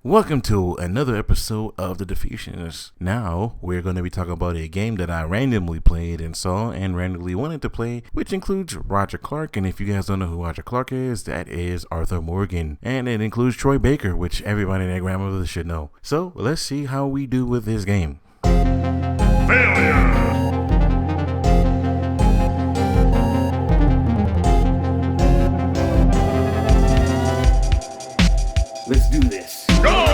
Welcome to another episode of the Defeationist. Now, we're going to be talking about a game that I randomly played and saw and randomly wanted to play, which includes Roger Clark. And if you guys don't know who Roger Clark is, that is Arthur Morgan. And it includes Troy Baker, which everybody and their grandmother should know. So, let's see how we do with this game. Failure! Let's do this. Go!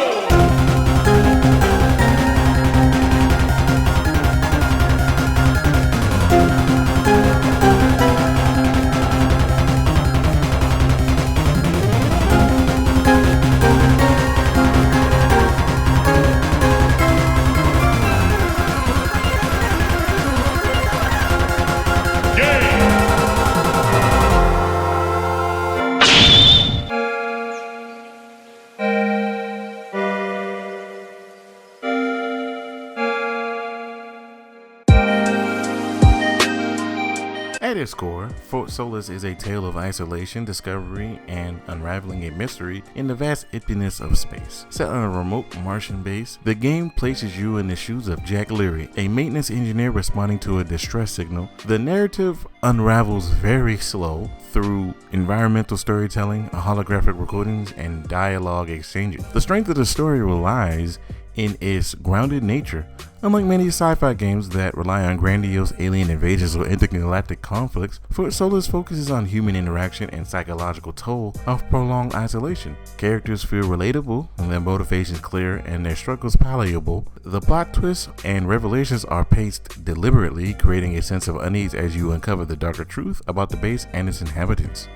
At its core, Solis is a tale of isolation, discovery, and unraveling a mystery in the vast emptiness of space. Set on a remote Martian base, the game places you in the shoes of Jack Leary, a maintenance engineer responding to a distress signal. The narrative unravels very slow through environmental storytelling, holographic recordings, and dialogue exchanges. The strength of the story relies in its grounded nature. Unlike many sci-fi games that rely on grandiose alien invasions or intergalactic conflicts, Solis focuses on human interaction and psychological toll of prolonged isolation. Characters feel relatable, their motivations clear, and their struggles palatable. The plot twists and revelations are paced deliberately, creating a sense of unease as you uncover the darker truth about the base and its inhabitants.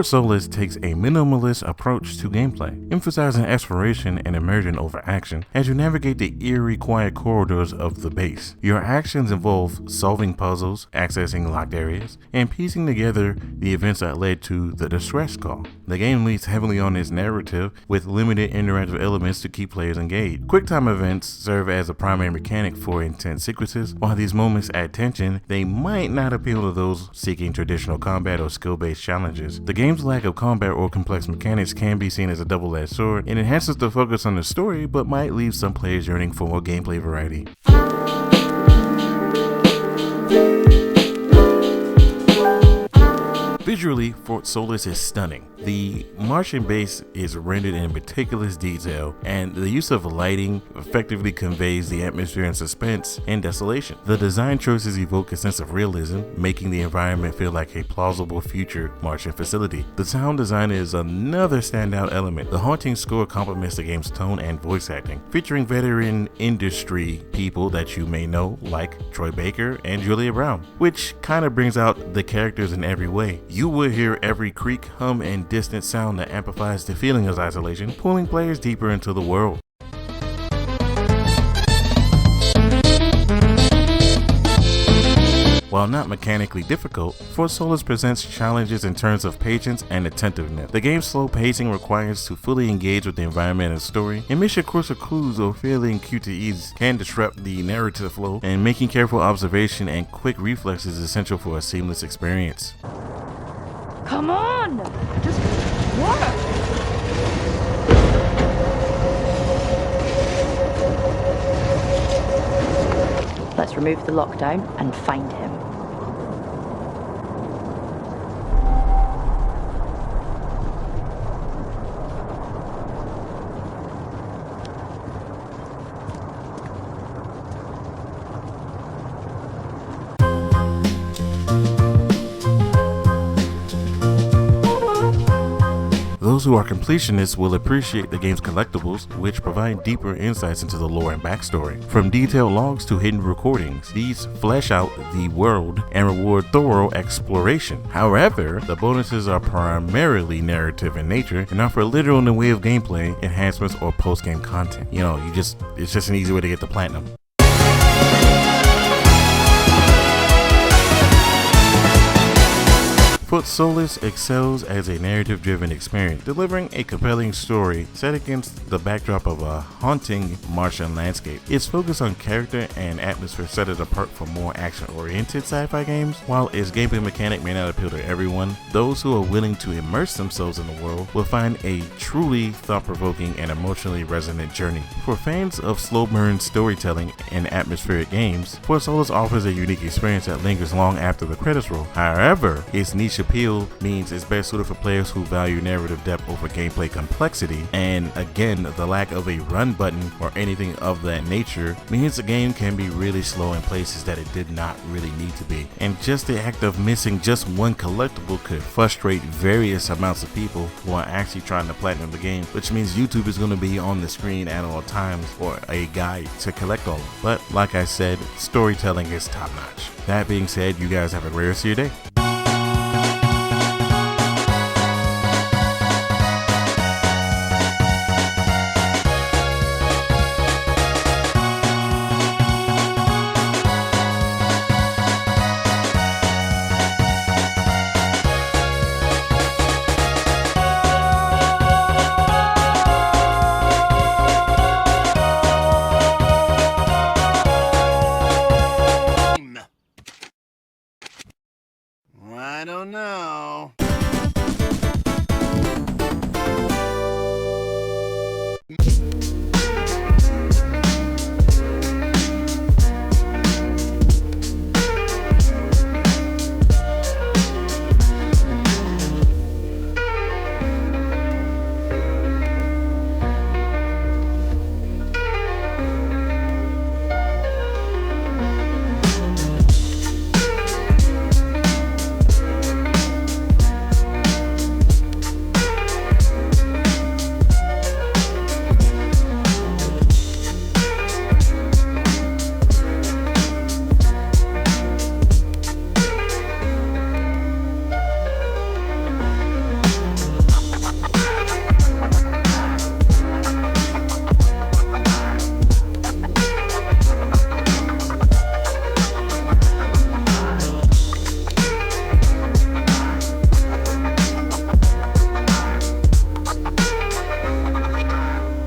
Solis takes a minimalist approach to gameplay, emphasizing exploration and immersion over action as you navigate the eerie, quiet corridors of the base. Your actions involve solving puzzles, accessing locked areas, and piecing together the events that led to the distress call. The game leans heavily on its narrative with limited interactive elements to keep players engaged. QuickTime events serve as a primary mechanic for intense sequences. While these moments add tension, they might not appeal to those seeking traditional combat or skill-based challenges. The game's lack of combat or complex mechanics can be seen as a double-edged sword. It enhances the focus on the story, but might leave some players yearning for more gameplay variety. Visually, Solis is stunning. The Martian base is rendered in meticulous detail, and the use of lighting effectively conveys the atmosphere and suspense and desolation. The design choices evoke a sense of realism, making the environment feel like a plausible future Martian facility. The sound design is another standout element. The haunting score complements the game's tone and voice acting, featuring veteran industry people that you may know, like Troy Baker and Julia Brown, which kind of brings out the characters in every way. You will hear every creak, hum, and distant sound that amplifies the feeling of isolation, pulling players deeper into the world. While not mechanically difficult, Solis presents challenges in terms of patience and attentiveness. The game's slow pacing requires to fully engage with the environment and story, and mission course of clues or failing QTEs can disrupt the narrative flow, and making careful observation and quick reflexes is essential for a seamless experience. Come on! Just work! Let's remove the lockdown and find him. Those who are completionists will appreciate the game's collectibles, which provide deeper insights into the lore and backstory. From detailed logs to hidden recordings, these flesh out the world and reward thorough exploration. However, the bonuses are primarily narrative in nature and offer little in the way of gameplay enhancements or post-game content. It's just an easy way to get the platinum. Fort Solis excels as a narrative-driven experience, delivering a compelling story set against the backdrop of a haunting Martian landscape. Its focus on character and atmosphere set it apart from more action-oriented sci-fi games. While its gameplay mechanic may not appeal to everyone, those who are willing to immerse themselves in the world will find a truly thought-provoking and emotionally resonant journey. For fans of slow-burn storytelling and atmospheric games, Fort Solis offers a unique experience that lingers long after the credits roll. However, its niche appeal means it's best suited for players who value narrative depth over gameplay complexity, and again, the lack of a run button or anything of that nature means the game can be really slow in places that it did not really need to be. And just the act of missing just one collectible could frustrate various amounts of people who are actually trying to platinum the game, which means YouTube is going to be on the screen at all times for a guide to collect all of them. But like I said, storytelling is top notch. That being said, you guys have a great rest of your day.